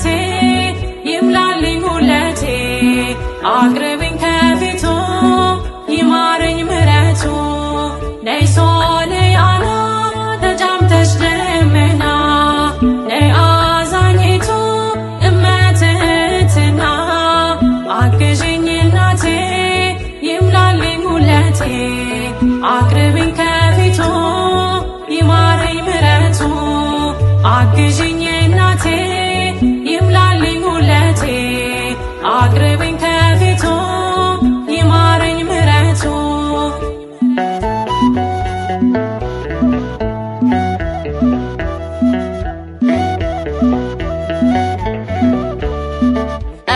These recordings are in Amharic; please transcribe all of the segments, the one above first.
እናቴ ይምላልኝ ሁለቴ አቅርብኝ ከፊቱ ይማረኝ ምሕረቱ ነይ ሶልያና ተጫምተሽ ደመና ነይ አዛኝቱ እመትህትና አግዥኝ እናቴ ይምላልኝ ሁለቴ አቅርብኝ ከፊቱ ይማረኝ ምሕረቱ አግዥኝ እናቴ ይምላልኝ ሁለቴ አቅርብኝ ከፊቱ ይማረኝ ምሕረቱ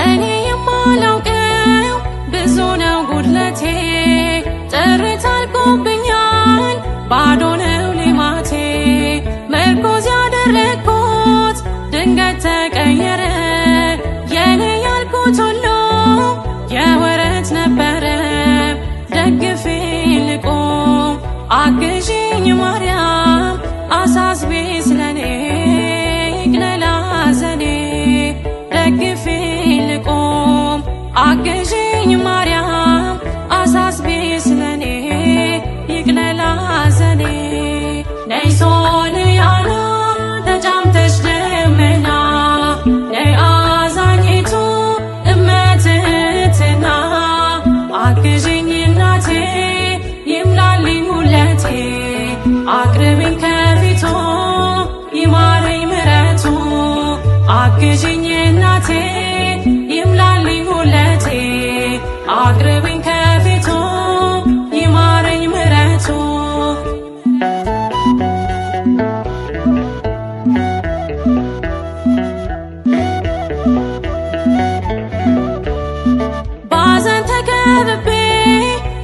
እኔ የማላውቀው ብዙ ነው ጉድለቴ ጥርት አልቆብኛል ባዶ ነው ሌማቴ ምርኮዝ ያደረግኩት ድንገት ተቀየረ የኔ ያልኩት ሁሉ የወረት ነበረ ደግፌ ልቆም አግዥኝ ማርያም አሳስቤ ስለኔ ይቅለል ሐዘኔ ደግፌ ልቆም አግዥኝ ማርያም አሳስቤ ስለኔ ይቅለል ሐዘኔ ነይ ሶልያና ተጫምተሽ ደመና ነይ አዛኝቱ እመትህትና አግዥኝ እናቴ ይምላልኝ ሁለቴ አቅርብኝ ከፊቱ ይማረኝ ምሕረቱ አግዥኝ እናቴ ይምላልኝ ሁለቴ አቅርብኝ ከፊቱ ይማረኝ ምሕረቱ ባዘን ተከብቤ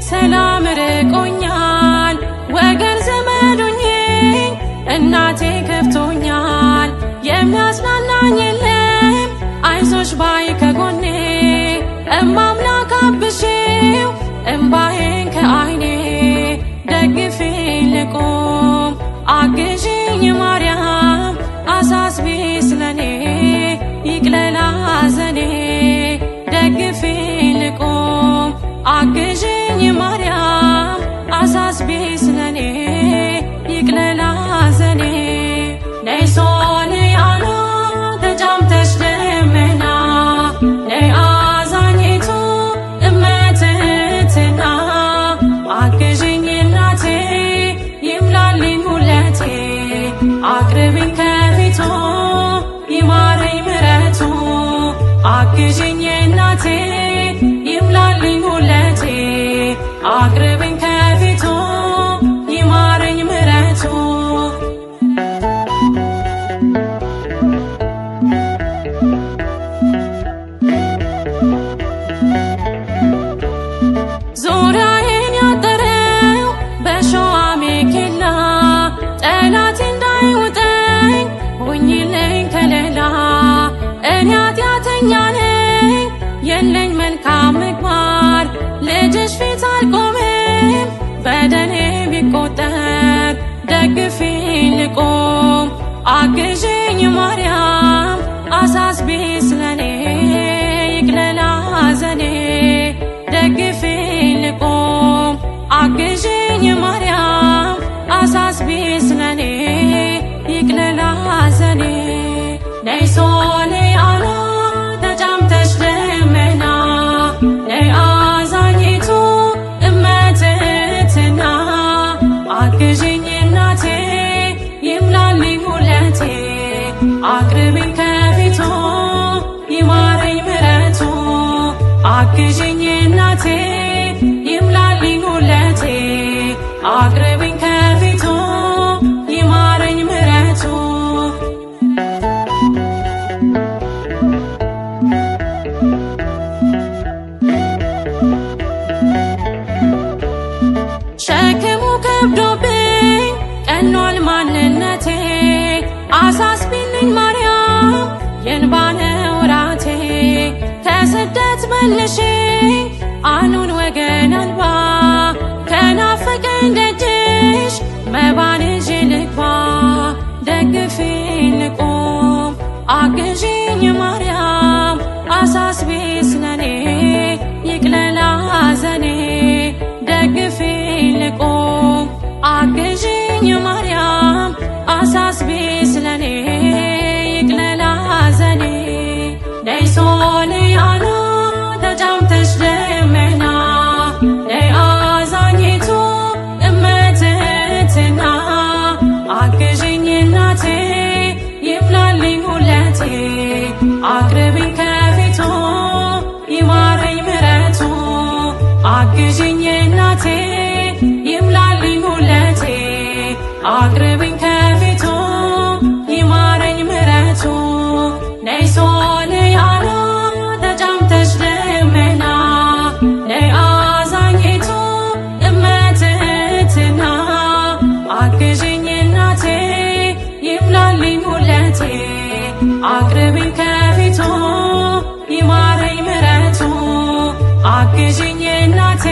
ሰላም ርቆኛል ወገን ዘመዱኝኝ እናቴ ከፍቶኛል የሚያጽናናኝ የለም አይዞሽ ባይ ከጎኔ እማምላክ አብሼው እምባዬን ከዓይኔ ደግፌ ልቆም አግዥኝ ማርያም አሳስቤ ስለኔ ይቅለል ሐዘኔ ደግፌ ልቆም አግዥኝ ማርያም አሳስቤ ስለኔ ይቅለል ሐዘኔ ነይ ሶልያና ተጫምተሽ ደመና ነይ አዛኝቱ እመትህትና አግዥኝ እናቴ ይምላልኝ ሁለቴ አቅርብኝ ከፊቱ ይማረኝ ምሕረቱ አግዥኝ እናቴ ይምላልኝ ሁለቴ አቅርብኝ ከፊቱ ይማረኝ ምሕረቱ ዙሪያዬን ያጠረው በሾህ አሜኬላ ጠላቴ እንዳይውጠኝ ሁኚልኝ ከለላ እኔ ኃጢአተኛ ነኝ የለኝ መልካም ምግባር ልጅሽ ፊት አልቆምም በደሌ ቢቆጠር ደግፌ ልቆም አግዥኝ ማርያም አሳስቤ ስለኔ ይቅለል ሐዘኔ ደግፌ ልቆም አግዥኝ ማርያም አሳስቤ ስለኔ ይቅለል ሐዘኔ ነይ ሶልያና ተጫምተሽ ደመና ነይ አዛኝቱ እመትህትና አግዥኝ እናቴ ይምላልኝ ሁለቴ አቅርብኝ ከፊቱ ይማረኝ ምሕረቱ አግዥኝ እናቴ ይምላልኝ ሁለቴ አቅርብኝ ከፊቱ ይማረኝ ምሕረቱ ሸክሙ ከብዶብኝ ቀኗል ማንነቴ አሳስቢልኝ ማርያም የእንባ ነው ራቴ ከስደት መልሽኝ አኑን ወገን አልባ ከናፈቀኝ ደጅሽ መባን ይዤ ልግባ ደግፊኝ ልቆም አግዢኝ ውለቴ አቅርቢኝ ከፊቱ ይማረኝ ምሕረቱ አግዥኝ እናቴ ይምላልኝ ውለቴ አቅርቢኝ ከፊቱ ይማረኝ ምሕረቱ ነይ ሶልያና ተጫምተሽ ደመና ነይ አዛኝቱ እመትህትና አግዥኝ እናቴ ይምላልኝ ውለቴ አቅርቢኝ ከፊቱ ይማረኝ ምሕረቱ አግዥኝ እናቴ